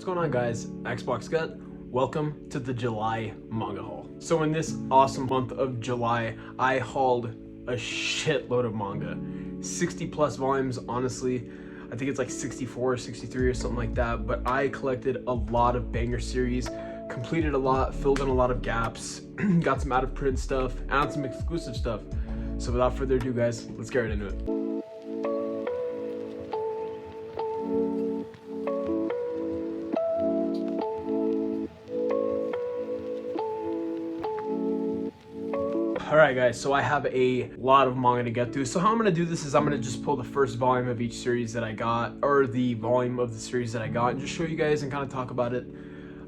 going on, guys? Xbox Gut. Welcome to the July Manga Haul. So in this awesome month of July, I hauled a shitload of manga. 60 plus volumes, honestly. I think it's like 64 or 63 or something like that, but I collected a lot of banger series, completed a lot, filled in a lot of gaps, got some out of print stuff, and some exclusive stuff. So without further ado, guys, let's get right into it. Alright guys, so I have a lot of manga to get through. So how I'm going to do this is I'm going to just pull the first volume of each series that I got, or the volume of the series that I got, and just show you guys and kind of talk about it.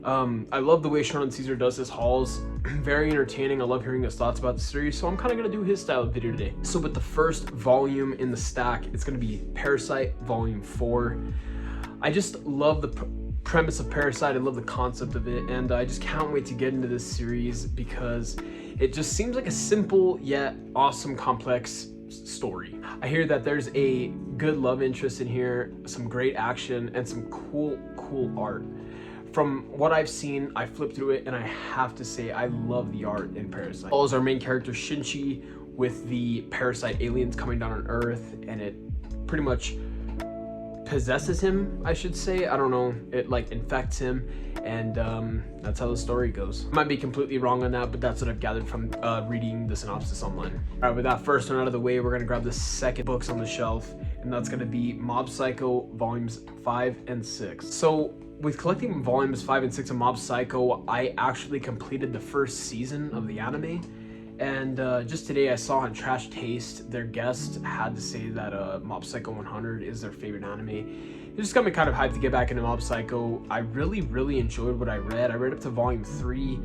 I love the way Shonen Caesar does his hauls. Very entertaining. I love hearing his thoughts about the series, so I'm kind of going to do his style of video today. So with the first volume in the stack, it's going to be Parasite Volume 4. I just love the premise of Parasite. I love the concept of it, and I just can't wait to get into this series because it just seems like a simple yet awesome complex story. I hear that there's a good love interest in here, some great action, and some cool art. From what I've seen, I flipped through it and I have to say I love the art in Parasite. Follows our main character Shinji with the parasite aliens coming down on Earth, and it pretty much possesses him, I should say. I don't know, it like infects him, and that's how the story goes. I might be completely wrong on that, but that's what I've gathered from reading the synopsis online. All right, with that first one out of the way, we're gonna grab the second books on the shelf, and that's gonna be Mob Psycho volumes 5 and 6. So with collecting volumes 5 and 6 of Mob Psycho, I actually completed the first season of the anime. And just today I saw on Trash Taste, their guest had to say that Mob Psycho 100 is their favorite anime. It just got me kind of hyped to get back into Mob Psycho. I really enjoyed what I read. I read up to volume 3.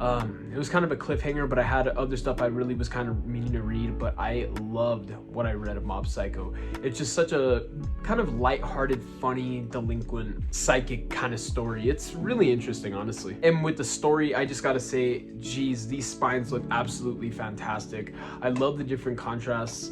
It was kind of a cliffhanger, but I had other stuff I really was kind of meaning to read, but I loved what I read of Mob Psycho. It's just such a kind of lighthearted, funny, delinquent, psychic kind of story. It's really interesting, honestly. And with the story, I just gotta say, geez, these spines look absolutely fantastic. I love the different contrasts.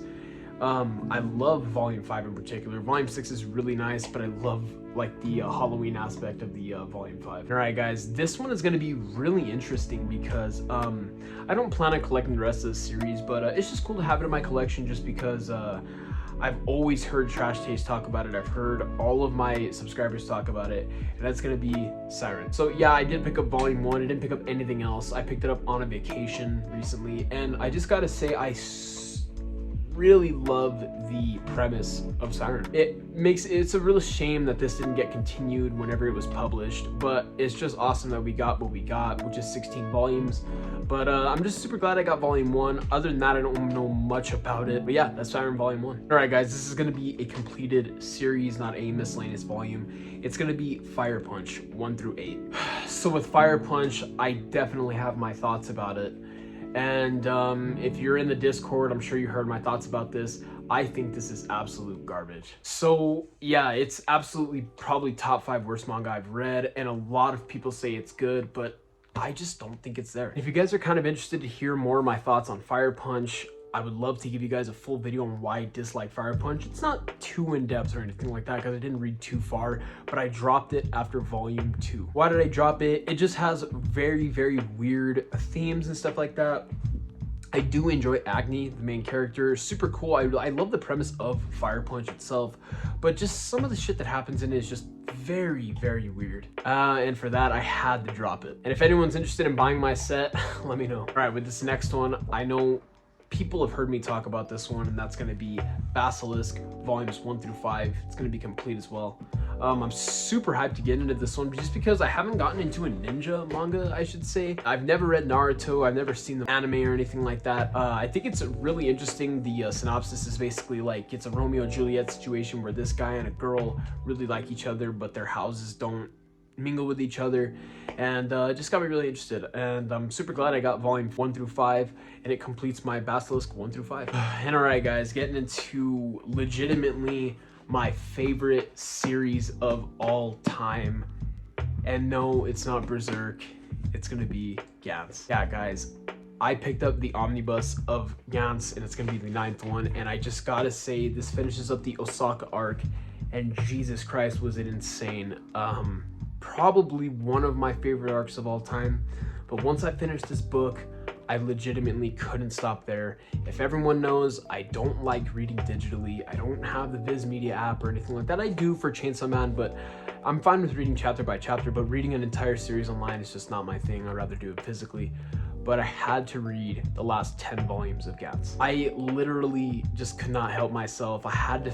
I love volume 5 in particular. Volume 6 is really nice, but I love like the Halloween aspect of the volume 5. All right guys, this one is going to be really interesting because I don't plan on collecting the rest of the series, but it's just cool to have it in my collection just because I've always heard Trash Taste talk about it. I've heard all of my subscribers talk about it, and that's gonna be Siren. So yeah, I did pick up volume 1. I didn't pick up anything else. I picked it up on a vacation recently, and I just gotta say I really love the premise of Siren. It's a real shame that this didn't get continued whenever it was published, but it's just awesome that we got what we got, which is 16 volumes. But I'm just super glad I got volume 1. Other than that, I don't know much about it, but yeah, that's Siren volume 1. All right guys, this is gonna be a completed series, not a miscellaneous volume. It's gonna be Fire Punch 1 through 8. So with Fire Punch, I definitely have my thoughts about it. And if you're in the Discord, I'm sure you heard my thoughts about this. I think this is absolute garbage. So yeah, it's absolutely probably top 5 worst manga I've read, and a lot of people say it's good, but I just don't think it's there. If you guys are kind of interested to hear more of my thoughts on Fire Punch, I would love to give you guys a full video on why I dislike Fire Punch. It's not too in-depth or anything like that because I didn't read too far, but I dropped it after volume 2. Why did I drop it? It just has very weird themes and stuff like that. I do enjoy Agni, the main character. Super cool. I love the premise of Fire Punch itself, but just some of the shit that happens in it is just very weird. And for that, I had to drop it. And if anyone's interested in buying my set, let me know. All right, with this next one, I know people have heard me talk about this one, and that's going to be Basilisk volumes 1 through 5. It's going to be complete as well. I'm super hyped to get into this one just because I haven't gotten into a ninja manga, I should say. I've never read Naruto. I've never seen the anime or anything like that. I think it's really interesting. The synopsis is basically like it's a Romeo and Juliet situation where this guy and a girl really like each other, but their houses don't mingle with each other, and it just got me really interested, and I'm super glad I got volume 1 through 5, and it completes my Basilisk 1 through 5. And all right guys, getting into legitimately my favorite series of all time, and no, it's not Berserk, it's gonna be Gans. Yeah guys, I picked up the omnibus of Gans, and it's gonna be the 9th one, and I just gotta say this finishes up the Osaka arc, and Jesus Christ was it insane. probably one of my favorite arcs of all time. But once I finished this book, I legitimately couldn't stop there. If everyone knows, I don't like reading digitally. I don't have the Viz Media app or anything like that. I do for Chainsaw Man, but I'm fine with reading chapter by chapter, but reading an entire series online is just not my thing. I'd rather do it physically. But I had to read the last 10 volumes of Gans. I literally just could not help myself. I had to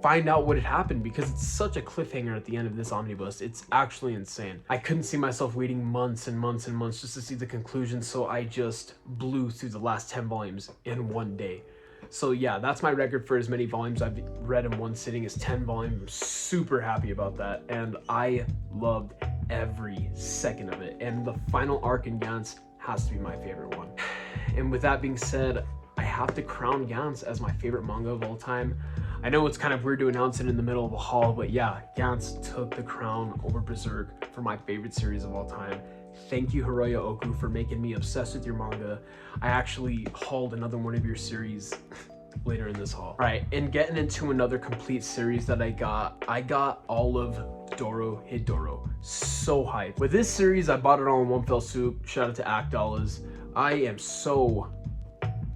find out what had happened because it's such a cliffhanger at the end of this omnibus. It's actually insane. I couldn't see myself waiting months and months and months just to see the conclusion, so I just blew through the last 10 volumes in one day. So yeah, that's my record for as many volumes I've read in one sitting, is 10 volumes. I'm super happy about that, and I loved every second of it. And the final arc in Gans has to be my favorite one. And with that being said, I have to crown Gans as my favorite manga of all time. I know it's kind of weird to announce it in the middle of a haul, but yeah, Gans took the crown over Berserk for my favorite series of all time. Thank you, Hiroya Oku, for making me obsessed with your manga. I actually hauled another one of your series later in this haul. All right, and getting into another complete series that I got all of Doro Hedoro. So hyped. With this series, I bought it all in one fell swoop. Shout out to Akdalas. I am so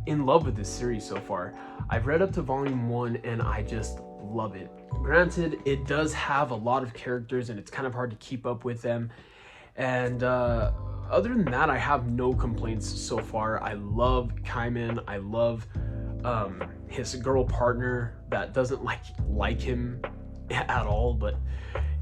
in love with this series so far. I've read up to volume 1 and I just love it. Granted, it does have a lot of characters and it's kind of hard to keep up with them. And other than that, I have no complaints so far. I love Kaiman. I love his girl partner that doesn't like him at all, but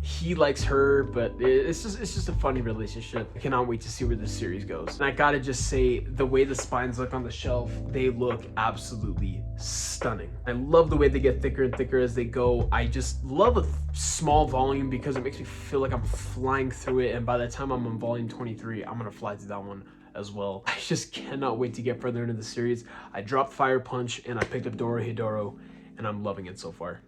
he likes her, but it's just a funny relationship. I cannot wait to see where this series goes. And I gotta just say, the way the spines look on the shelf, they look absolutely stunning. I love the way they get thicker and thicker as they go. I just love a small volume because it makes me feel like I'm flying through it, and by the time I'm on volume 23, I'm gonna fly through that one as well. I just cannot wait to get further into the series. I dropped Fire Punch and I picked up Doro Hedoro, and I'm loving it so far.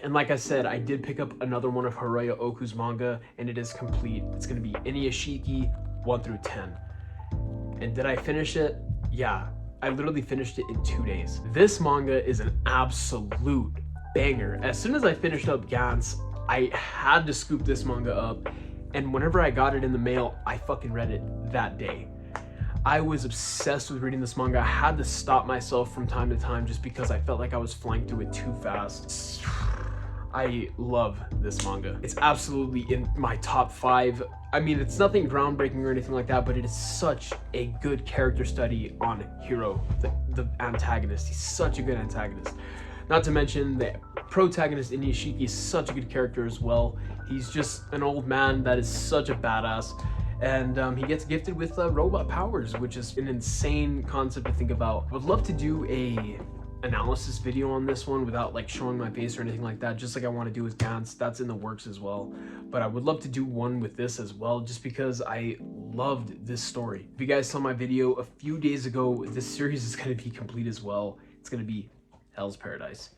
And like I said, I did pick up another one of Hiroya Oku's manga, and it is complete. It's gonna be Inishiki 1 through 10. And did I finish it? Yeah, I literally finished it in 2 days. This manga is an absolute banger. As soon as I finished up Gans, I had to scoop this manga up, and whenever I got it in the mail, I fucking read it that day. I was obsessed with reading this manga. I had to stop myself from time to time just because I felt like I was flying through it too fast. I love this manga. It's absolutely in my top 5. I mean, it's nothing groundbreaking or anything like that, but it is such a good character study on Hiro, the antagonist. He's such a good antagonist. Not to mention the protagonist Inishiki is such a good character as well. He's just an old man that is such a badass. And he gets gifted with robot powers, which is an insane concept to think about. I would love to do a analysis video on this one without like showing my face or anything like that, just like I want to do with Gans. That's in the works as well. But I would love to do one with this as well, just because I loved this story. If you guys saw my video a few days ago, this series is going to be complete as well. It's going to be Hell's Paradise.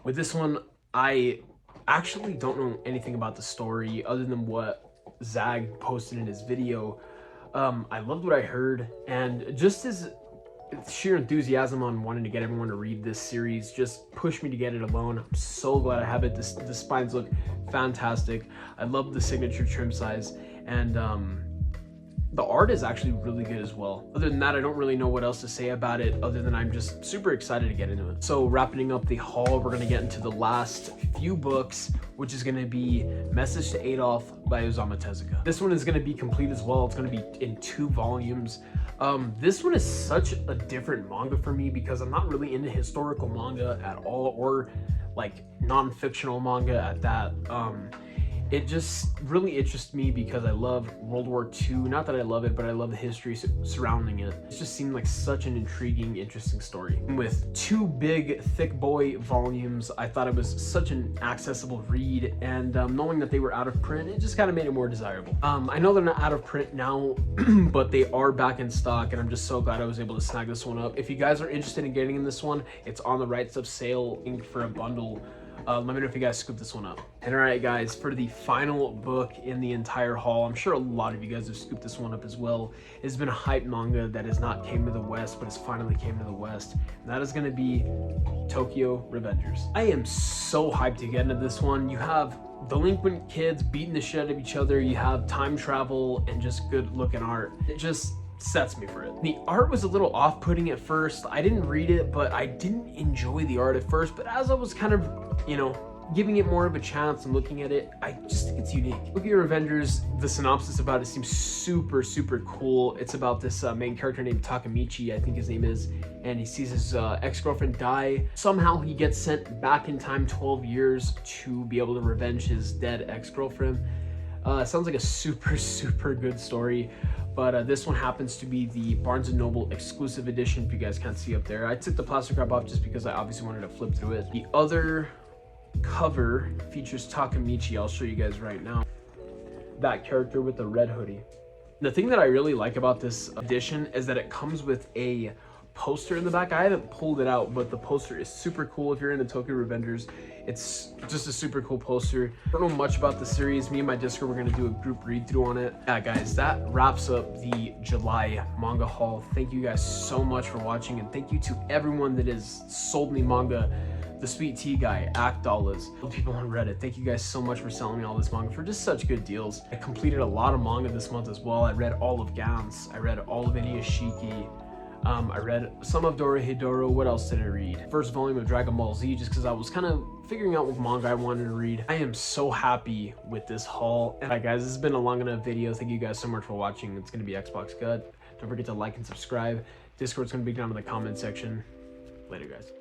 With this one, I actually don't know anything about the story other than what Zag posted in his video. I loved what I heard, and just as sheer enthusiasm on wanting to get everyone to read this series just pushed me to get it alone. I'm so glad I have it. The spines look fantastic. I love the signature trim size, and the art is actually really good as well. Other than that, I don't really know what else to say about it other than I'm just super excited to get into it. So wrapping up the haul, we're gonna get into the last few books, which is gonna be Message to Adolf by Osamu Tezuka. This one is gonna be complete as well. It's gonna be in 2 volumes. This one is such a different manga for me because I'm not really into historical manga at all, or like non-fictional manga at that. It just really interests me because I love World War II. Not that I love it, but I love the history surrounding it. It just seemed like such an intriguing, interesting story. With 2 big, thick boy volumes, I thought it was such an accessible read, and knowing that they were out of print, it just kind of made it more desirable. I know they're not out of print now, but they are back in stock, and I'm just so glad I was able to snag this one up. If you guys are interested in getting in this one, it's on the Right Stuff sale for a bundle Let me know if you guys scooped this one up. And all right, guys, for the final book in the entire haul, I'm sure a lot of you guys have scooped this one up as well. It's been a hype manga that has not came to the West, but has finally came to the West. And that is going to be Tokyo Revengers. I am so hyped to get into this one. You have delinquent kids beating the shit out of each other. You have time travel and just good looking art. It just sets me for it. The art was a little off-putting at first. I didn't read it, but I didn't enjoy the art at first. But as I was kind of, you know, giving it more of a chance and looking at it, I just think it's unique. Tokyo Revengers, the synopsis about it seems super, super cool. It's about this main character named Takamichi, I think his name is, and he sees his ex-girlfriend die. Somehow he gets sent back in time 12 years to be able to revenge his dead ex-girlfriend. Sounds like a super, super good story. But this one happens to be the Barnes & Noble exclusive edition, if you guys can't see up there. I took the plastic wrap off just because I obviously wanted to flip through it. The other cover features Takamichi. I'll show you guys right now. That character with the red hoodie. The thing that I really like about this edition is that it comes with a poster in the back. I haven't pulled it out, but the poster is super cool. If you're into Tokyo Revengers, it's just a super cool poster. I don't know much about the series. Me and my Discord, we're gonna do a group read through on it. Yeah, guys, that wraps up the July manga haul. Thank you guys so much for watching, and thank you to everyone that has sold me manga. The Sweet Tea Guy, Actdollars, people on Reddit, thank you guys so much for selling me all this manga for just such good deals. I completed a lot of manga this month as well. I read all of Gans, I read all of Inishiki, I read some of Doro Hedoro. What else did I read? First volume of Dragon Ball Z, just because I was kind of figuring out what manga I wanted to read. I am so happy with this haul. And guys, this has been a long enough video. Thank you guys so much for watching. It's going to be Xbox Gut. Don't forget to like and subscribe. Discord's going to be down in the comment section. Later, guys.